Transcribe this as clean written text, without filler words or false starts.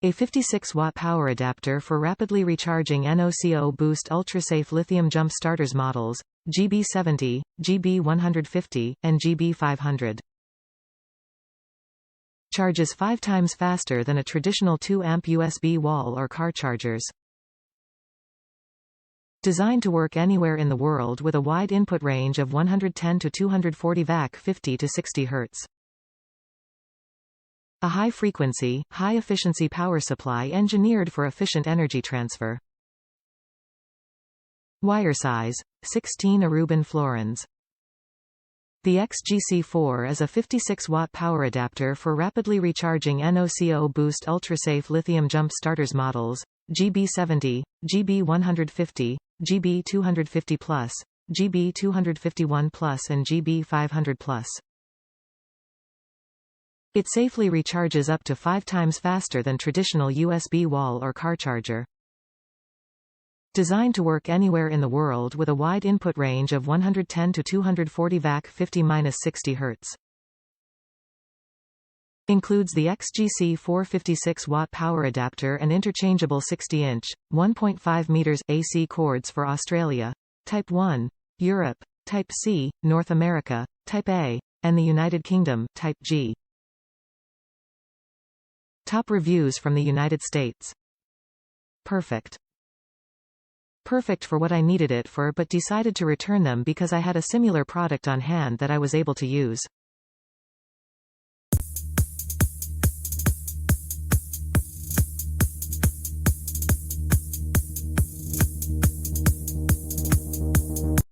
A 56-watt power adapter for rapidly recharging NOCO Boost UltraSafe Lithium Jump Starters models, GB70, GB150, and GB500. Charges 5 times faster than a traditional 2-amp USB wall or car chargers. Designed to work anywhere in the world with a wide input range of 110 to 240 VAC 50 to 60 Hz. A high-frequency, high-efficiency power supply engineered for efficient energy transfer. Wire size, 16 Aruban florins. The XGC4 is a 56-watt power adapter for rapidly recharging NOCO Boost UltraSafe Lithium Jump Starters models, GB70, GB150, GB250+, GB251+, and GB500+. It safely recharges up to 5 times faster than traditional USB wall or car charger. Designed to work anywhere in the world with a wide input range of 110 to 240 VAC 50-60 Hz. Includes the XGC4 56-watt power adapter and interchangeable 60-inch, 1.5 meters AC cords for Australia, Type 1, Europe, Type C, North America, Type A, and the United Kingdom, Type G. Top reviews from the United States. Perfect. Perfect for what I needed it for, but decided to return them because I had a similar product on hand that I was able to use.